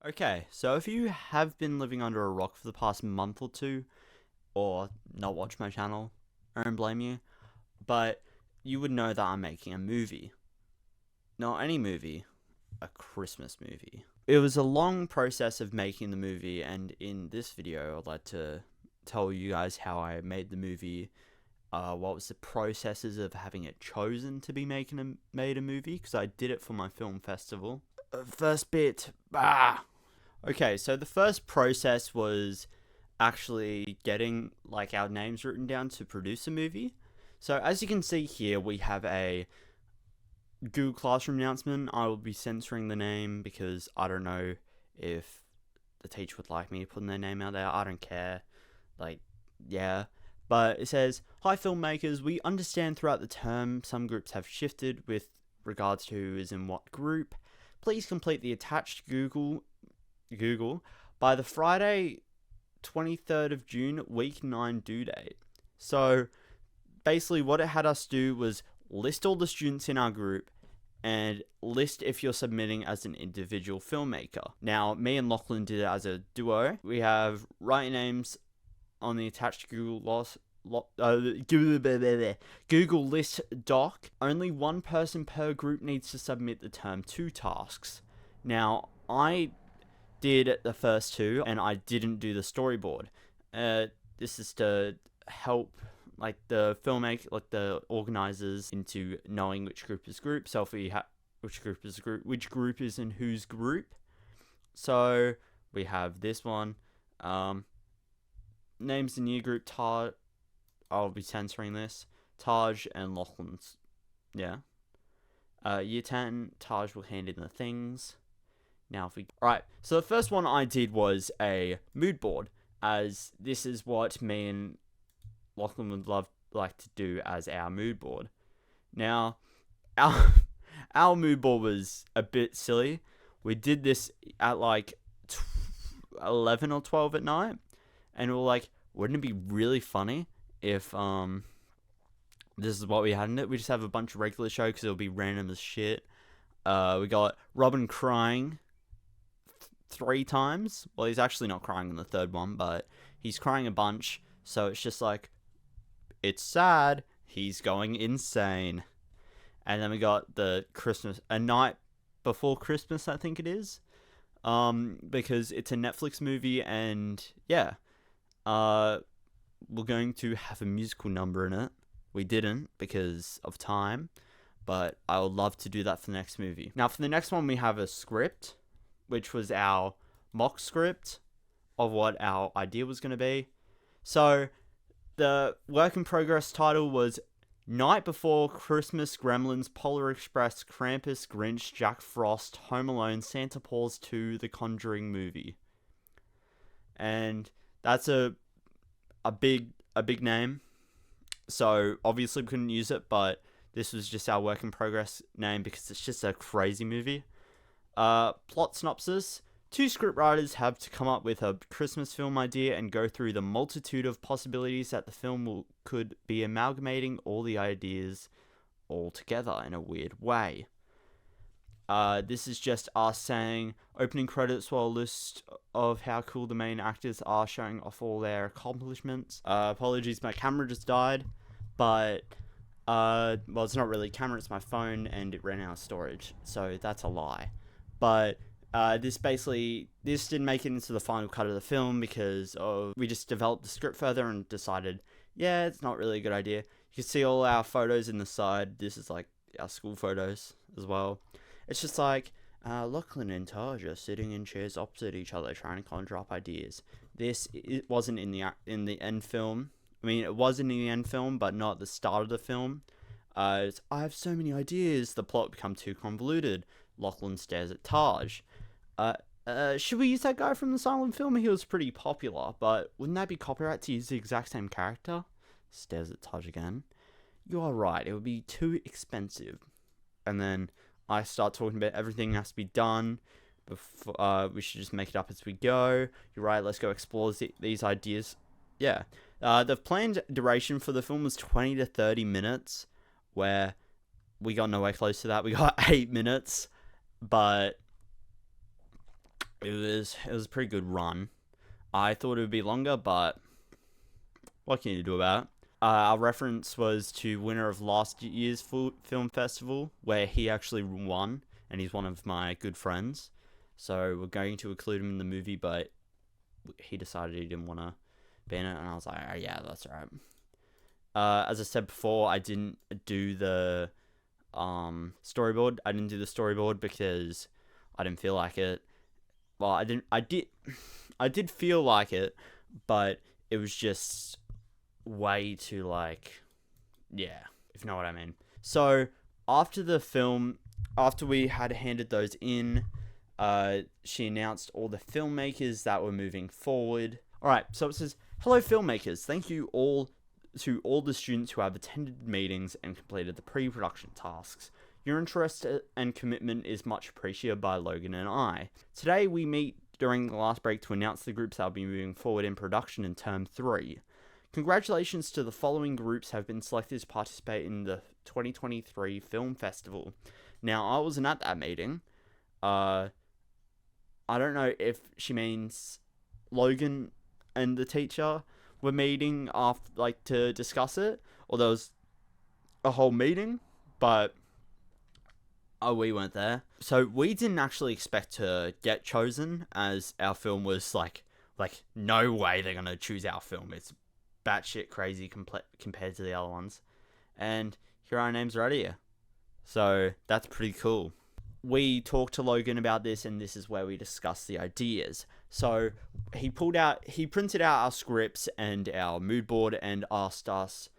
Okay, so if you have been living under a rock for the past month or two, or not watched my channel, I don't blame you, but you would know that I'm making a movie. Not any movie, a Christmas movie. It was a long process of making the movie, and in this video I'd like to tell you guys how I made the movie, what was the processes of having it chosen to be made a movie, because I did it for my film festival. First bit, Okay, so the first process was actually getting our names written down to produce a movie. So as you can see here, we have a Google Classroom announcement. I will be censoring the name because I don't know if the teacher would like me putting their name out there. I don't care. Yeah. But it says, "Hi filmmakers, we understand throughout the term some groups have shifted with regards to who is in what group. Please complete the attached Google by the Friday 23rd of June, week 9 due date." So basically what it had us do was list all the students in our group and list if you're submitting as an individual filmmaker. Now, me and Locklyn did it as a duo. We have write names on the attached Google List doc. Only one person per group needs to submit the term 2 tasks. Now, I did the first 2 and I didn't do the storyboard. This is to help the the organizers into knowing which group is group. So if we have which group is in whose group. So we have this one. Names the new group. I'll be censoring this. Taj and Locklyn's. Yeah. Year 10, Taj will hand in the things. Now Alright, so the first one I did was a mood board, as this is what me and Locklyn would like to do as our mood board. Now, our mood board was a bit silly. We did this at 11 or 12 at night, and we were like, wouldn't it be really funny if this is what we had in it? We just have a bunch of regular show because it'll be random as shit. We got Robin crying 3 times. Well, he's actually not crying in the third one, but he's crying a bunch. So it's just it's sad. He's going insane. And then we got the A Night Before Christmas, I think it is. Because it's a Netflix movie, and yeah. We're going to have a musical number in it. We didn't because of time, but I would love to do that for the next movie. Now, for the next one, we have a script, which was our mock script of what our idea was going to be. So the work in progress title was Night Before Christmas, Gremlins, Polar Express, Krampus, Grinch, Jack Frost, Home Alone, Santa Paws 2, The Conjuring movie. And that's a big name. So obviously we couldn't use it, but this was just our work in progress name because it's just a crazy movie. Plot synopsis. 2 scriptwriters have to come up with a Christmas film idea and go through the multitude of possibilities that the film could be, amalgamating all the ideas all together in a weird way. This is just us saying opening credits while a list of how cool the main actors are, showing off all their accomplishments. Apologies, my camera just died, but well, it's not really a camera, it's my phone, and it ran out of storage, so that's a lie. But this didn't make it into the final cut of the film because we just developed the script further and decided, yeah, it's not really a good idea. You can see all our photos in the side. This is our school photos as well. It's just Locklyn and Taj are sitting in chairs opposite each other trying to conjure up ideas. It wasn't in the end film. I mean, it was in the end film, but not at the start of the film. I have so many ideas. The plot become too convoluted. Locklyn stares at Taj. Should we use that guy from the silent film? He was pretty popular, but wouldn't that be copyright to use the exact same character? Stares at Taj again. You are right. It would be too expensive. And then I start talking about everything has to be done. Before, we should just make it up as we go. You're right, let's go explore these ideas. Yeah. The planned duration for the film was 20 to 30 minutes, where we got nowhere close to that. We got 8 minutes, but it was a pretty good run. I thought it would be longer, but what can you do about it? Our reference was to winner of last year's film festival, where he actually won, and he's one of my good friends. So we're going to include him in the movie, but he decided he didn't want to be in it, and I was like, oh, yeah, that's alright. As I said before, I didn't do the storyboard. I didn't do the storyboard because I didn't feel like it. Well, I did feel like it, but it was just way too, like, yeah, if you know what I mean. So after the film, after we had handed those in, she announced all the filmmakers that were moving forward. Alright, so it says, hello filmmakers, thank you all to all the students who have attended meetings and completed the pre-production tasks. Your interest and commitment is much appreciated by Logan and I. Today we meet during the last break to announce the groups that will be moving forward in production in Term 3. Congratulations to the following groups have been selected to participate in the 2023 Film Festival. Now, I wasn't at that meeting. I don't know if she means Logan and the teacher were meeting after, like, to discuss it, or there was a whole meeting, but we weren't there. So we didn't actually expect to get chosen, as our film was like no way they're gonna choose our film. It's batshit crazy compared to the other ones, and here our names are out here. So that's pretty cool. We talked to Logan about this, and this is where we discussed the ideas. So he printed out our scripts and our mood board and asked us,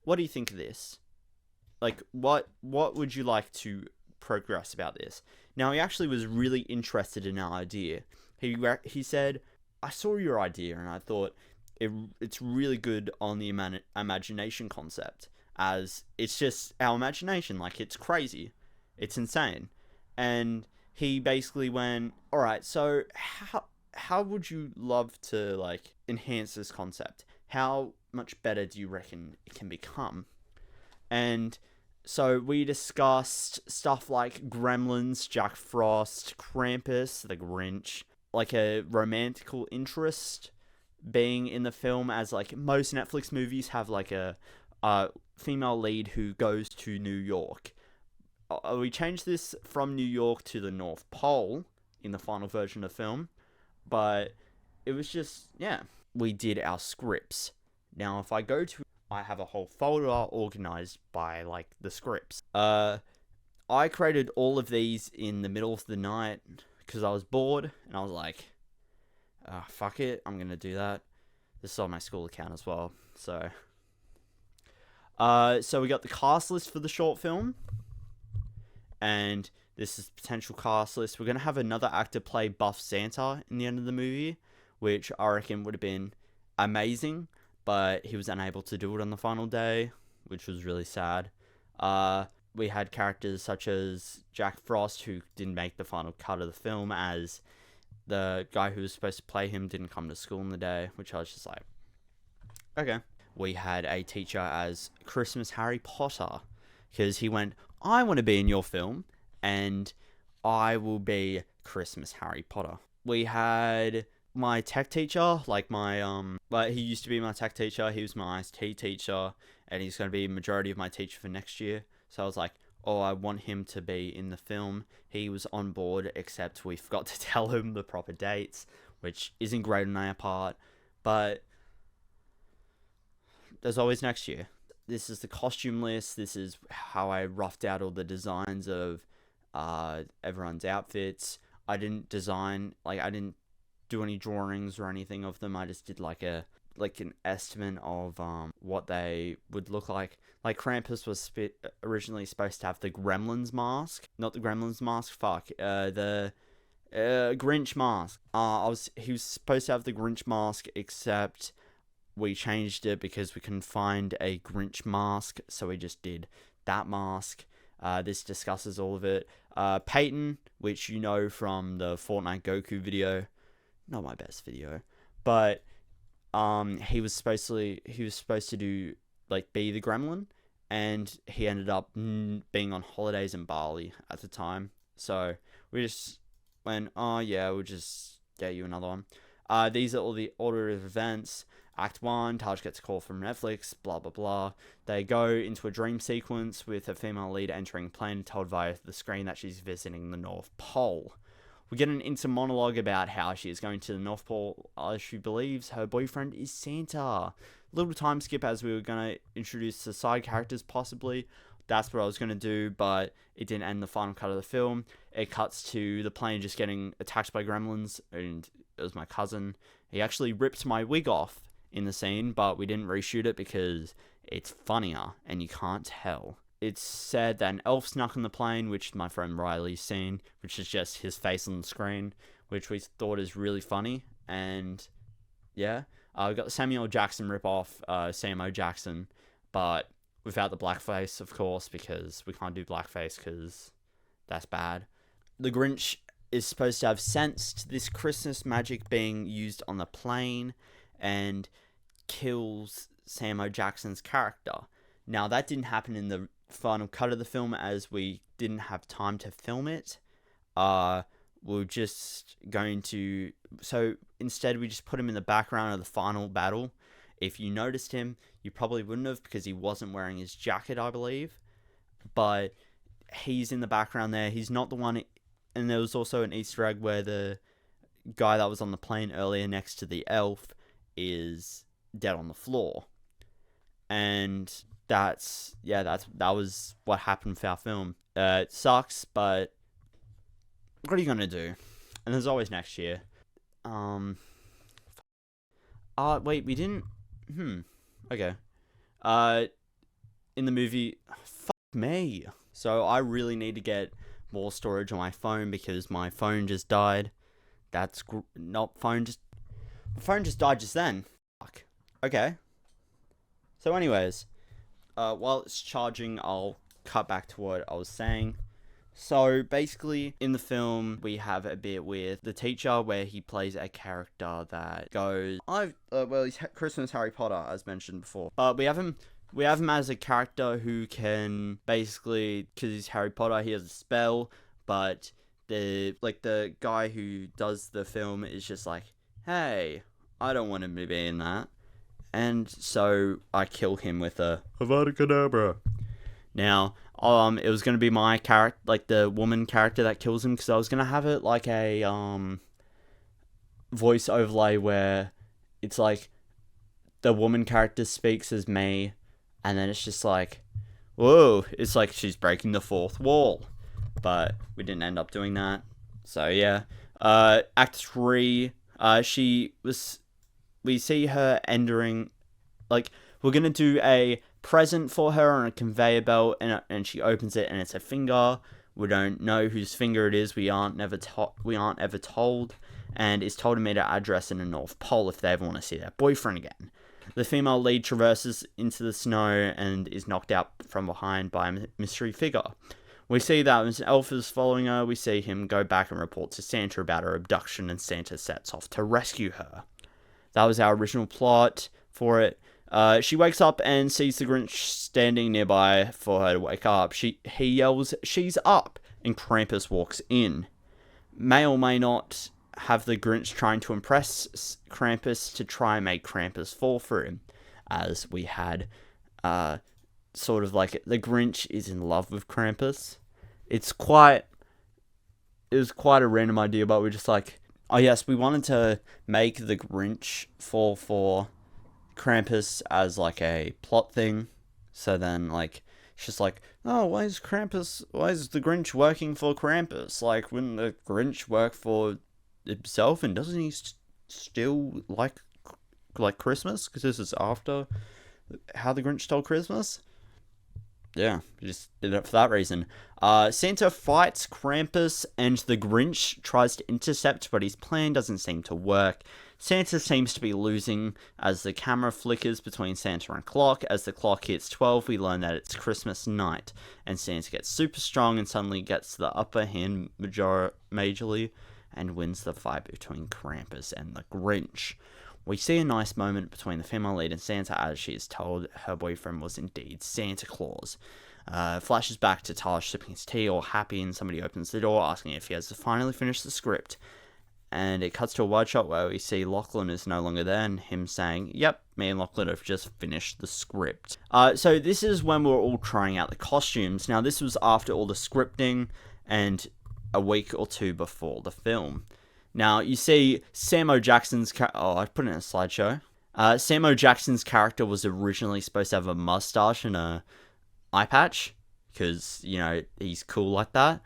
what do you think of this? Like, what would you like to progress about this? Now, he actually was really interested in our idea. He said, I saw your idea and I thought it's really good on the imagination concept, as it's just our imagination. Like, it's crazy. It's insane. And he basically went, all right, so how would you love to, like, enhance this concept? How much better do you reckon it can become? And so we discussed stuff like Gremlins, Jack Frost, Krampus, the Grinch, like a romantical interest being in the film, as like most Netflix movies have like a female lead who goes to New York. We changed this from New York to the North Pole in the final version of the film, but it was just, yeah. We did our scripts. Now, if I go to, I have a whole folder organized by, like, the scripts. I created all of these in the middle of the night because I was bored, and I was like, fuck it, I'm gonna do that. This is on my school account as well, so. So we got the cast list for the short film, and this is potential cast list. We're gonna have another actor play Buff Santa in the end of the movie, which I reckon would have been amazing, but he was unable to do it on the final day, which was really sad. We had characters such as Jack Frost, who didn't make the final cut of the film, as the guy who was supposed to play him didn't come to school on the day, which I was just like, okay. We had a teacher as Christmas Harry Potter, because he went, I want to be in your film, and I will be Christmas Harry Potter. We had my tech teacher, like but he used to be my tech teacher. He was my IT teacher, and he's going to be majority of my teacher for next year. So I was like, oh, I want him to be in the film. He was on board, except we forgot to tell him the proper dates, which isn't great on our part, but there's always next year. This is the costume list. This is how I roughed out all the designs of everyone's outfits. I didn't do any drawings or anything of them. I just did like an estimate of what they would look like. Like Krampus was originally supposed to have the Gremlins mask, not the Gremlins mask. The Grinch mask. He was supposed to have the Grinch mask, except we changed it because we couldn't find a Grinch mask, so we just did that mask. This discusses all of it. Peyton, which you know from the Fortnite Goku video, not my best video, but he was supposed to do, like, be the Gremlin, and he ended up being on holidays in Bali at the time. So we just went, oh yeah, we'll just get you another one. These are all the order of events. Act 1, Taj gets a call from Netflix, blah blah blah. They go into a dream sequence with a female lead entering plane, told via the screen that she's visiting the North Pole. We get an inter monologue about how she is going to the North Pole as she believes her boyfriend is Santa. Little time skip as we were going to introduce the side characters possibly. That's what I was going to do, but it didn't end the final cut of the film. It cuts to the plane just getting attacked by gremlins, and it was my cousin. He actually ripped my wig off in the scene, but we didn't reshoot it because it's funnier and you can't tell. It's said that an elf snuck on the plane, which my friend Riley's seen, which is just his face on the screen, which we thought is really funny. And yeah, we got the Samuel Jackson ripoff, Samo Jackson, but without the blackface, of course, because we can't do blackface because that's bad. The Grinch is supposed to have sensed this Christmas magic being used on the plane and kills Samo Jackson's character. Now, that didn't happen in the final cut of the film as we didn't have time to film it. We're just going to... So, instead, we just put him in the background of the final battle. If you noticed him, you probably wouldn't have because he wasn't wearing his jacket, I believe. But he's in the background there. He's not the one... And there was also an Easter egg where the guy that was on the plane earlier next to the elf is dead on the floor. And that was what happened with our film. It sucks, but what are you gonna do? And there's always next year. Wait, we didn't. Okay. In the movie, fuck me. So I really need to get more storage on my phone because my phone just died. My phone just died just then. Fuck. Okay. So anyways, while it's charging, I'll cut back to what I was saying. So basically, in the film, we have a bit with the teacher where he plays a character that goes, he's Christmas Harry Potter, as mentioned before. We have him as a character who can basically, because he's Harry Potter, he has a spell, but the guy who does the film is just like, hey, I don't want him to be in that. And so I kill him with a Avada Kedavra. Now, it was going to be my character, like the woman character that kills him, because I was going to have it like a voice overlay where it's like the woman character speaks as me, and then it's just like, whoa, it's like she's breaking the fourth wall. But we didn't end up doing that. So yeah. Act 3, we see her entering, like, we're going to do a present for her on a conveyor belt, and she opens it and it's a finger. We don't know whose finger it is. We aren't ever told, and it's told me to address in the North Pole if they ever want to see their boyfriend again. The female lead traverses into the snow and is knocked out from behind by a mystery figure. We see that as an elf is following her. We see him go back and report to Santa about her abduction, and Santa sets off to rescue her. That was our original plot for it. She wakes up and sees the Grinch standing nearby for her to wake up. He yells, "She's up!" and Krampus walks in. May or may not have the Grinch trying to impress Krampus to try and make Krampus fall for him, as we had sort of like the Grinch is in love with Krampus. It was quite a random idea, but we're just like, oh yes, we wanted to make the Grinch fall for Krampus as like a plot thing. So then like it's just like, oh, why is the Grinch working for Krampus? Like, wouldn't the Grinch work for himself, and doesn't he still like Christmas? Because this is after how the Grinch stole Christmas. Yeah, just did it for that reason. Santa fights Krampus, and the Grinch tries to intercept, but his plan doesn't seem to work. Santa seems to be losing as the camera flickers between Santa and clock. As the clock hits 12, we learn that it's Christmas night, and Santa gets super strong and suddenly gets the upper hand majorly and wins the fight between Krampus and the Grinch. We see a nice moment between the female lead and Santa as she is told her boyfriend was indeed Santa Claus. Flashes back to Taj sipping his tea, all happy, and somebody opens the door asking if he has finally finished the script. And it cuts to a wide shot where we see Locklyn is no longer there, and him saying, "Yep, me and Locklyn have just finished the script." So this is when we were all trying out the costumes. Now, this was after all the scripting and a week or two before the film. Now, you see Samo Jackson's... I put it in a slideshow. Samo Jackson's character was originally supposed to have a mustache and a eye patch, because, you know, he's cool like that.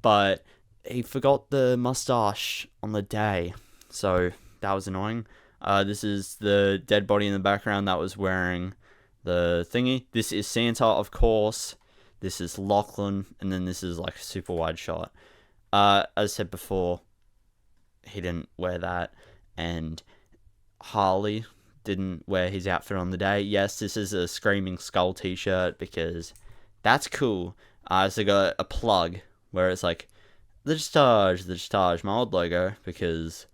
But he forgot the mustache on the day, so that was annoying. This is the dead body in the background that was wearing the thingy. This is Santa, of course. This is Locklyn, and then this is like a super wide shot. As I said before, he didn't wear that, and Harley didn't wear his outfit on the day. Yes, this is a Screaming Skull t-shirt, because that's cool. So I got a plug where it's like, TheJustTaj, my old logo, because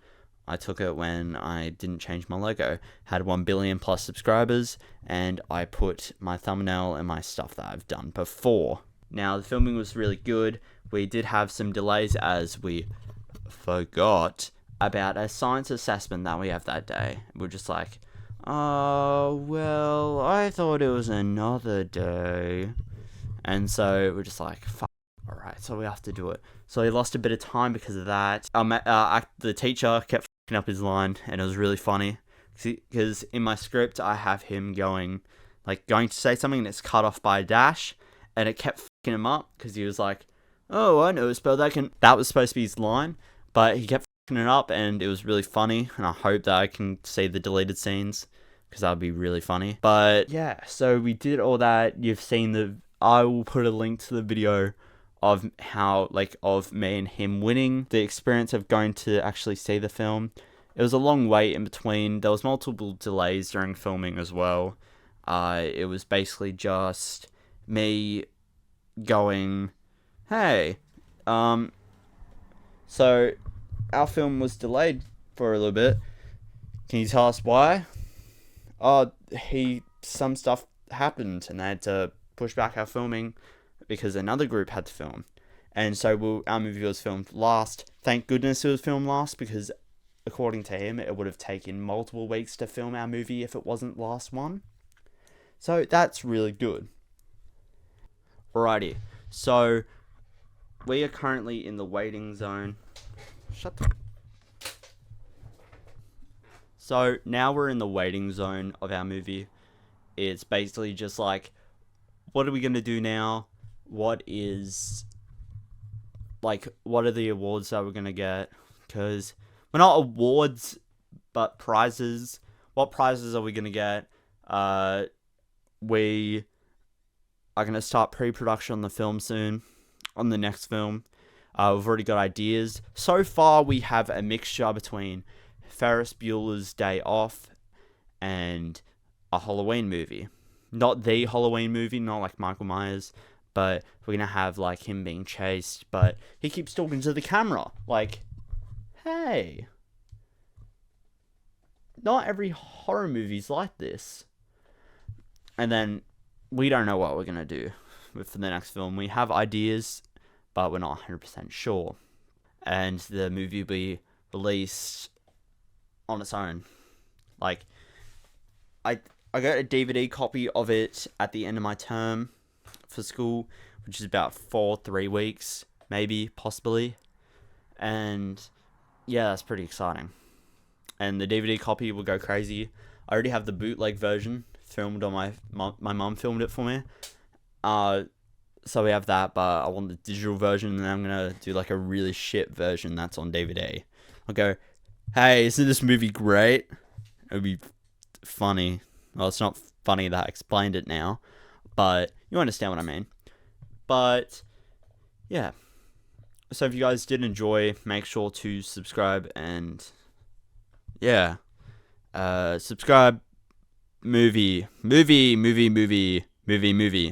I took it when I didn't change my logo. Had 1 billion plus subscribers, and I put my thumbnail and my stuff that I've done before. Now, the filming was really good. We did have some delays as we forgot about a science assessment that we have that day. We're just like, oh, well, I thought it was another day. And so we're just like, fuck. Alright, so we have to do it. So he lost a bit of time because of that. The teacher kept f***ing up his line, and it was really funny. Because in my script, I have him going to say something, and it's cut off by a dash, and it kept f***ing him up, because he was like, oh, I know, spell that can... That was supposed to be his line, but he kept f***ing it up, and it was really funny, and I hope that I can see the deleted scenes, because that would be really funny. But yeah, so we did all that. You've seen I will put a link to the video of how, of me and him winning, the experience of going to actually see the film. It was a long wait in between. There was multiple delays during filming as well. It was basically just me going, hey, so our film was delayed for a little bit. Can you tell us why? Some stuff happened, and they had to push back our filming because another group had to film. And so our movie was filmed last. Thank goodness it was filmed last, because according to him, it would have taken multiple weeks to film our movie if it wasn't last one. So that's really good. Alrighty, so we are currently in the waiting zone. So now we're in the waiting zone of our movie. It's basically just like, what are we going to do now? What are the awards that we're going to get? Because we're not awards, but prizes. What prizes are we going to get? We are going to start pre-production on the film soon, on the next film. We've already got ideas. So far, we have a mixture between Ferris Bueller's Day Off and a Halloween movie. Not the Halloween movie, not like Michael Myers, but we're going to have him being chased, but he keeps talking to the camera. Hey, not every horror movie's like this. And then we don't know what we're going to do for the next film. We have ideas, but we're not 100% sure. And the movie will be released on its own. I got a DVD copy of it at the end of my term for school, which is about 3 weeks, maybe, possibly. And yeah, that's pretty exciting. And the DVD copy will go crazy. I already have the bootleg version filmed on my mum filmed it for me. So we have that, but I want the digital version, and then I'm going to do a really shit version that's on DVD. I'll go, hey, isn't this movie great? It would be funny. Well, it's not funny that I explained it now, but you understand what I mean. But yeah. So if you guys did enjoy, make sure to subscribe, and yeah. Subscribe. Movie.